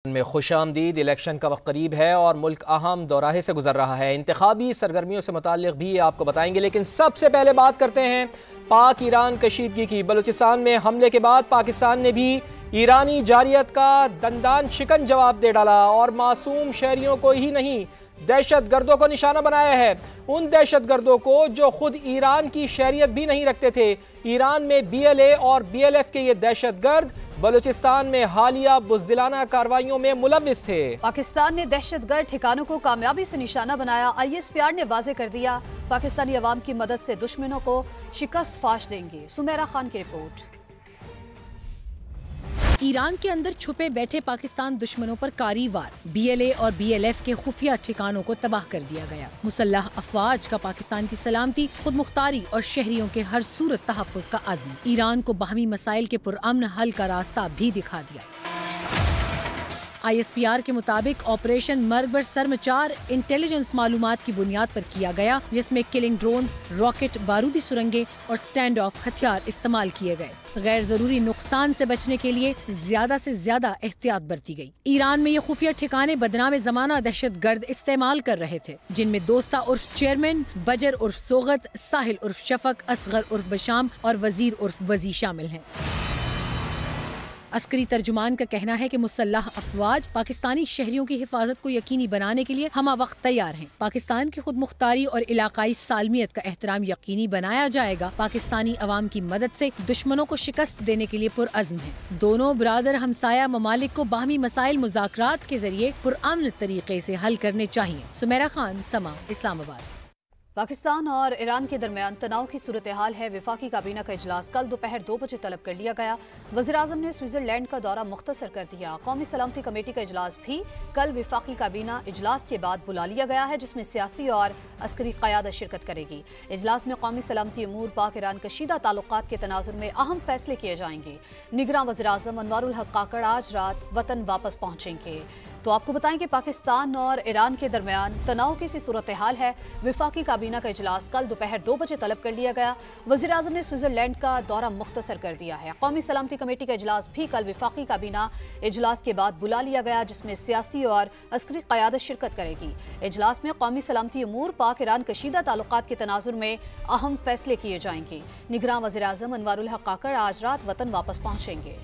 میں خوش آمدید۔ الیکشن کا وقت قریب ہے اور ملک اہم دوراہے سے گزر رہا ہے۔ انتخابی سرگرمیوں سے متعلق بھی آپ کو بتائیں گے، لیکن سب سے پہلے بات کرتے ہیں پاک ایران کشیدگی کی۔ بلوچستان میں حملے کے بعد پاکستان نے بھی ایرانی جارحیت کا دندان شکن جواب دے ڈالا اور معصوم شہریوں کو ہی نہیں، دہشت گردوں کو نشانہ بنایا ہے۔ ان دہشت گردوں کو جو خود ایران کی شہریت بھی نہیں رکھتے تھے۔ ایران میں BLA اور BLF کے یہ دہشت گرد بلوچستان میں حالیہ بزدلانہ کارروائیوں میں ملوث تھے۔ پاکستان نے دہشت گرد ٹھکانوں کو کامیابی سے نشانہ بنایا۔ ISPR نے واضح کر دیا پاکستانی عوام کی مدد سے دشمنوں کو شکست فاش دیں گے۔ سمیرہ خان کی رپورٹ۔ ایران کے اندر چھپے بیٹھے پاکستان دشمنوں پر کاری وار، BLA اور BLF کے خفیہ ٹھکانوں کو تباہ کر دیا گیا۔ مسلح افواج کا پاکستان کی سلامتی، خود مختاری اور شہریوں کے ہر صورت تحفظ کا عزم، ایران کو باہمی مسائل کے پرامن حل کا راستہ بھی دکھا دیا۔ ISPR کے مطابق آپریشن مرگ بر سرم 4 انٹیلیجنس معلومات کی بنیاد پر کیا گیا، جس میں کلنگ ڈرونز، راکٹ، بارودی سرنگیں اور سٹینڈ آف ہتھیار استعمال کیے گئے۔ غیر ضروری نقصان سے بچنے کے لیے زیادہ سے زیادہ احتیاط برتی گئی۔ ایران میں یہ خفیہ ٹھکانے بدنام زمانہ دہشت گرد استعمال کر رہے تھے، جن میں دوستہ عرف چیئرمین، بجر عرف سوغت، ساحل عرف شفق، اصغر عرف بشام اور وزیر عرف وزی شامل ہیں۔ عسکری ترجمان کا کہنا ہے کہ مسلح افواج پاکستانی شہریوں کی حفاظت کو یقینی بنانے کے لیے ہمہ وقت تیار ہیں۔ پاکستان کی خود مختاری اور علاقائی سالمیت کا احترام یقینی بنایا جائے گا۔ پاکستانی عوام کی مدد سے دشمنوں کو شکست دینے کے لیے پرعزم ہیں۔ دونوں برادر ہمسایہ ممالک کو باہمی مسائل مذاکرات کے ذریعے پرامن طریقے سے حل کرنے چاہیے۔ سمیرہ خان، سما، اسلام آباد۔ پاکستان اور ایران کے درمیان تناؤ کی صورتحال ہے۔ وفاقی کابینہ کا اجلاس کل دوپہر 2 بجے طلب کر لیا گیا۔ وزیراعظم نے سوئٹزرلینڈ کا دورہ مختصر کر دیا۔ قومی سلامتی کمیٹی کا اجلاس بھی کل وفاقی کابینہ اجلاس کے بعد بلا لیا گیا ہے، جس میں سیاسی اور عسکری قیادت شرکت کرے گی۔ اجلاس میں قومی سلامتی امور، پاک ایران کشیدہ تعلقات کے تناظر میں اہم فیصلے کیے جائیں گے۔ نگراں وزیراعظم انوار الحق کاکڑ آج رات وطن واپس پہنچیں گے۔ تو آپ کو بتائیں کہ پاکستان اور ایران کے درمیان تناؤ کی سی صورتحال ہے۔ وفاقی کابینہ کا اجلاس کل دوپہر 2 بجے طلب کر لیا گیا۔ وزیراعظم نے سوئٹزرلینڈ کا دورہ مختصر کر دیا ہے۔ قومی سلامتی کمیٹی کا اجلاس بھی کل وفاقی کابینہ اجلاس کے بعد بلا لیا گیا، جس میں سیاسی اور عسکری قیادت شرکت کرے گی۔ اجلاس میں قومی سلامتی امور، پاک ایران کشیدہ تعلقات کے تناظر میں اہم فیصلے کیے جائیں گے۔ نگراں وزیراعظم انوار الحق کاکڑ آج رات وطن واپس پہنچیں گے۔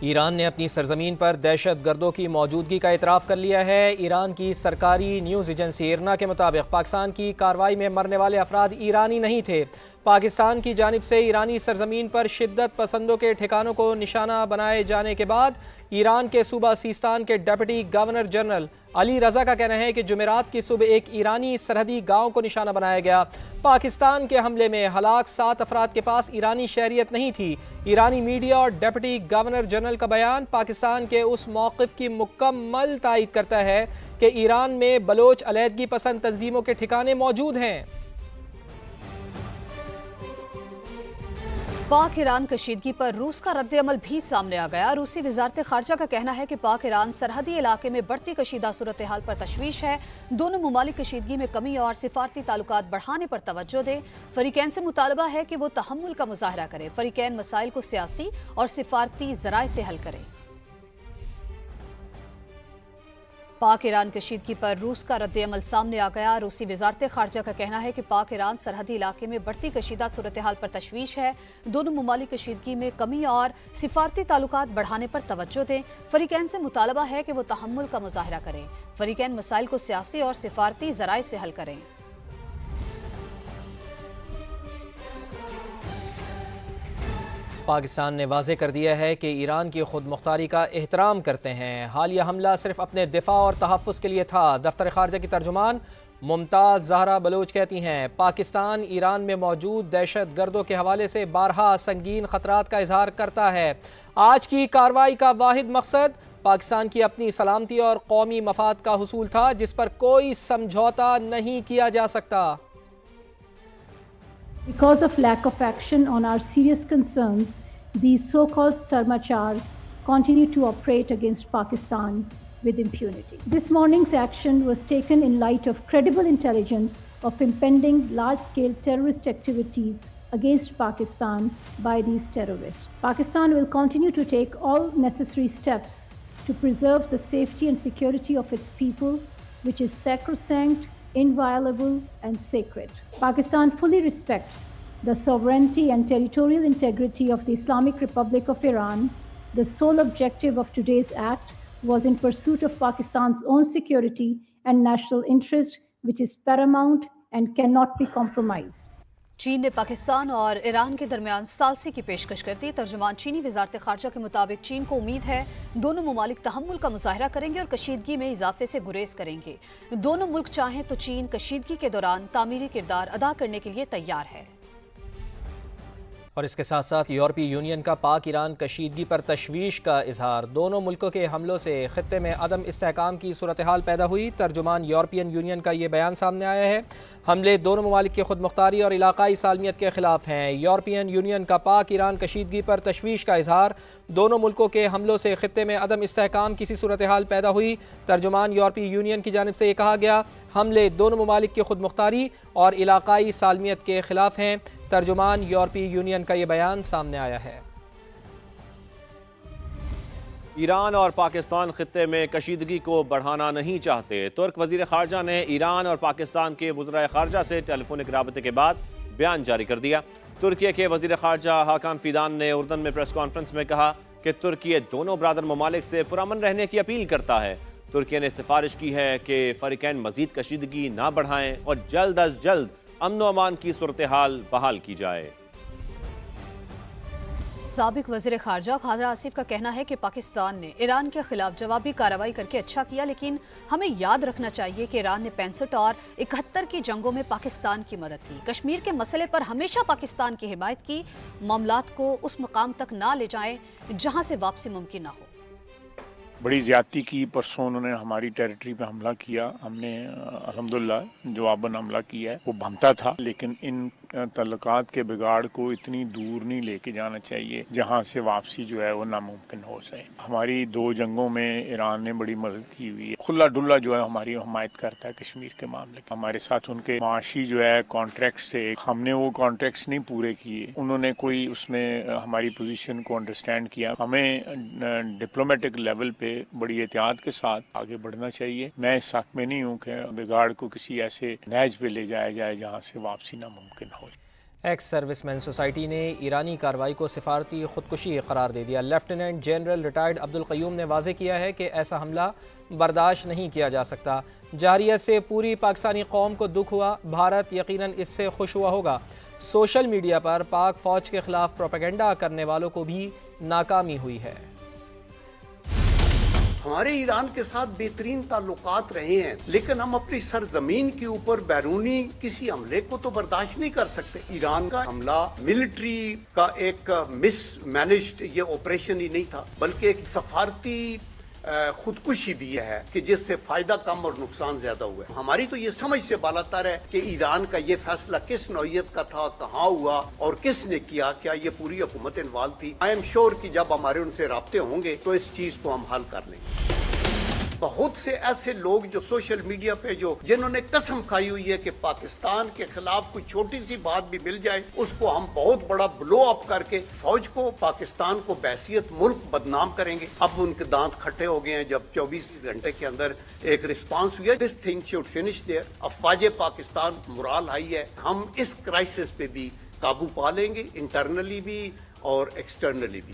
ایران نے اپنی سرزمین پر دہشت گردوں کی موجودگی کا اعتراف کر لیا ہے۔ ایران کی سرکاری نیوز ایجنسی IRNA کے مطابق پاکستان کی کارروائی میں مرنے والے افراد ایرانی نہیں تھے۔ پاکستان کی جانب سے ایرانی سرزمین پر شدت پسندوں کے ٹھکانوں کو نشانہ بنائے جانے کے بعد ایران کے صوبہ سیستان کے deputy governor general Ali Raza کا کہنا ہے کہ جمعرات کی صبح ایک ایرانی سرحدی گاؤں کو نشانہ بنایا گیا۔ پاکستان کے حملے میں ہلاک 7 افراد کے پاس ایرانی شہریت نہیں تھی۔ ایرانی میڈیا اور ڈپٹی گورنر جنرل کا بیان پاکستان کے اس موقف کی مکمل تائید کرتا ہے کہ ایران میں بلوچ علیحدگی پسند تنظیموں کے ٹھکانے موجود ہیں۔ پاک ایران کشیدگی پر روس کا رد عمل بھی سامنے آ گیا۔ روسی وزارت خارجہ کا کہنا ہے کہ پاک ایران سرحدی علاقے میں بڑھتی کشیدہ صورتحال پر تشویش ہے۔ دونوں ممالک کشیدگی میں کمی اور سفارتی تعلقات بڑھانے پر توجہ دیں۔ فریقین سے مطالبہ ہے کہ وہ تحمل کا مظاہرہ کریں۔ فریقین مسائل کو سیاسی اور سفارتی ذرائع سے حل کریں۔ پاک ایران کشیدگی پر روس کا رد عمل سامنے آ گیا۔ روسی وزارت خارجہ کا کہنا ہے کہ پاک ایران سرحدی علاقے میں بڑھتی کشیدہ صورتحال پر تشویش ہے۔ دونوں ممالک کشیدگی میں کمی اور سفارتی تعلقات بڑھانے پر توجہ دیں۔ فریقین سے مطالبہ ہے کہ وہ تحمل کا مظاہرہ کریں۔ فریقین مسائل کو سیاسی اور سفارتی ذرائع سے حل کریں۔ پاکستان نے واضح کر دیا ہے کہ ایران کی خود مختاری کا احترام کرتے ہیں۔ حالیہ حملہ صرف اپنے دفاع اور تحفظ کے لیے تھا۔ دفتر خارجہ کی ترجمان ممتاز زہرا بلوچ کہتی ہیں پاکستان ایران میں موجود دہشت گردوں کے حوالے سے بارہا سنگین خطرات کا اظہار کرتا ہے۔ آج کی کارروائی کا واحد مقصد پاکستان کی اپنی سلامتی اور قومی مفاد کا حصول تھا، جس پر کوئی سمجھوتا نہیں کیا جا سکتا۔ Because of lack of action on our serious concerns, these so-called Sarmachars continue to operate against Pakistan with impunity. This morning's action was taken in light of credible intelligence of impending large-scale terrorist activities against Pakistan by these terrorists. Pakistan will continue to take all necessary steps to preserve the safety and security of its people, which is sacrosanct, inviolable, and sacred. Pakistan fully respects the sovereignty and territorial integrity of the Islamic Republic of Iran. The sole objective of today's act was in pursuit of Pakistan's own security and national interest, which is paramount and cannot be compromised. چین نے پاکستان اور ایران کے درمیان ثالثی کی پیشکش کر دی۔ ترجمان چینی وزارت خارجہ کے مطابق چین کو امید ہے دونوں ممالک تحمل کا مظاہرہ کریں گے اور کشیدگی میں اضافے سے گریز کریں گے۔ دونوں ملک چاہیں تو چین کشیدگی کے دوران تعمیری کردار ادا کرنے کے لیے تیار ہے۔ اور اس کے ساتھ ساتھ یورپی یونین کا پاک ایران کشیدگی پر تشویش کا اظہار۔ دونوں ملکوں کے حملوں سے خطے میں عدم استحکام کی صورتحال پیدا ہوئی۔ ترجمان یورپین یونین کا یہ بیان سامنے آیا ہے۔ حملے دونوں ممالک کی خود مختاری اور علاقائی سالمیت کے خلاف ہیں۔ یورپین یونین کا پاک ایران کشیدگی پر تشویش کا اظہار۔ دونوں ملکوں کے حملوں سے خطے میں عدم استحکام کی صورتحال پیدا ہوئی۔ ترجمان یورپی یونین کی جانب سے یہ کہا گیا حملے دونوں ممالک کی خود مختاری اور علاقائی سالمیت کے خلاف ہیں۔ ترجمان یورپی یونین کا یہ بیان سامنے آیا ہے۔ ایران اور پاکستان خطے میں کشیدگی کو بڑھانا نہیں چاہتے۔ ترک وزیر خارجہ نے ایران اور پاکستان کے وزرائے خارجہ سے ٹیلی فونک رابطے کے بعد بیان جاری کر دیا۔ ترکیہ کے وزیر خارجہ ہاکان فیدان نے اردن میں پریس کانفرنس میں کہا کہ ترکیہ دونوں برادر ممالک سے پرامن رہنے کی اپیل کرتا ہے۔ ترکیہ نے سفارش کی ہے کہ فریقین مزید کشیدگی نہ بڑھائیں اور جلد از جلد امن و امان کی صورتحال بحال کی جائے۔ سابق وزیر خارجہ خواجہ آصف کا کہنا ہے کہ پاکستان نے ایران کے خلاف جوابی کارروائی کر کے اچھا کیا، لیکن ہمیں یاد رکھنا چاہیے کہ ایران نے 65 اور 71 کی جنگوں میں پاکستان کی مدد کی، کشمیر کے مسئلے پر ہمیشہ پاکستان کی حمایت کی۔ معاملات کو اس مقام تک نہ لے جائیں جہاں سے واپسی ممکن نہ ہو۔ بڑی زیادتی کی، پرسوں انہوں نے ہماری ٹیریٹری پہ حملہ کیا، ہم نے الحمدللہ جواباً حملہ کیا ہے۔ وہ بنتا تھا، لیکن ان تعلقات کے بگاڑ کو اتنی دور نہیں لے کے جانا چاہیے جہاں سے واپسی جو ہے وہ ناممکن ہو جائے۔ ہماری 2 جنگوں میں ایران نے بڑی مدد کی ہوئی ہے، کھلا ڈلا جو ہے ہماری حمایت کرتا ہے کشمیر کے معاملے۔ ہمارے ساتھ ان کے معاشی جو ہے کانٹریکٹس تھے، ہم نے وہ کانٹریکٹس نہیں پورے کیے، انہوں نے کوئی اس میں ہماری پوزیشن کو انڈرسٹینڈ کیا۔ ہمیں ڈپلومیٹک لیول پہ بڑی احتیاط کے ساتھ آگے بڑھنا چاہیے۔ میں اس حق میں نہیں ہوں کہ بگاڑ کو کسی ایسے نہج پہ لے جایا جائے جہاں سے واپسی ناممکن ہو۔ ایکس سروس مین سوسائٹی نے ایرانی کارروائی کو سفارتی خودکشی قرار دے دیا۔ لیفٹیننٹ جنرل ریٹائرڈ عبدالقیوم نے واضح کیا ہے کہ ایسا حملہ برداشت نہیں کیا جا سکتا۔ جارحیت سے پوری پاکستانی قوم کو دکھ ہوا، بھارت یقیناً اس سے خوش ہوا ہوگا۔ سوشل میڈیا پر پاک فوج کے خلاف پروپیگنڈا کرنے والوں کو بھی ناکامی ہوئی ہے۔ ہمارے ایران کے ساتھ بہترین تعلقات رہے ہیں، لیکن ہم اپنی سرزمین کے اوپر بیرونی کسی حملے کو تو برداشت نہیں کر سکتے۔ ایران کا حملہ ملٹری کا ایک مس مینجڈ یہ آپریشن ہی نہیں تھا، بلکہ ایک سفارتی خودکشی بھی ہے کہ جس سے فائدہ کم اور نقصان زیادہ ہوا ہے۔ ہماری تو یہ سمجھ سے بالاتر ہے کہ ایران کا یہ فیصلہ کس نوعیت کا تھا، کہاں ہوا اور کس نے کیا، کیا یہ پوری حکومت انوالو تھی۔ آئی ایم شیور کہ جب ہمارے ان سے رابطے ہوں گے تو اس چیز کو ہم حل کر لیں گے۔ بہت سے ایسے لوگ جو سوشل میڈیا پہ جنہوں نے قسم کھائی ہوئی ہے کہ پاکستان کے خلاف کوئی چھوٹی سی بات بھی مل جائے اس کو ہم بہت بڑا بلو اپ کر کے فوج کو، پاکستان کو بحیثیت ملک بدنام کریں گے۔ اب ان کے دانت کھٹے ہو گئے ہیں جب 24 گھنٹے کے اندر ایک رسپانس ہوا۔ This thing should finish there. افواج پاکستان مرال ہائی ہے، ہم اس کرائسس پہ بھی قابو پا لیں گے، انٹرنلی بھی اور ایکسٹرنلی بھی۔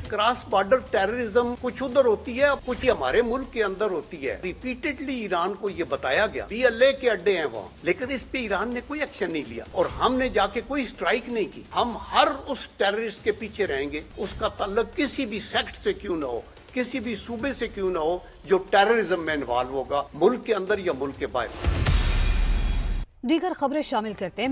کراس بارڈر ٹیررزم کچھ ادھر ہوتی ہے، کچھ ہمارے ملک کے اندر ہوتی ہے۔ ریپیٹڈلی ایران کو یہ بتایا گیا PLA کے اڈے ہیں وہاں، لیکن اس پہ ایران نے کوئی ایکشن نہیں لیا اور ہم نے جا کے کوئی اسٹرائک نہیں کی۔ ہم ہر اس ٹیررسٹ کے پیچھے رہیں گے، اس کا تعلق کسی بھی سیکٹ سے کیوں نہ ہو، کسی بھی صوبے سے کیوں نہ ہو جو ٹیررزم میں انوالو ہوگا، ملک کے اندر یا ملک کے باہر۔ دیگر خبریں شامل کرتے ہیں۔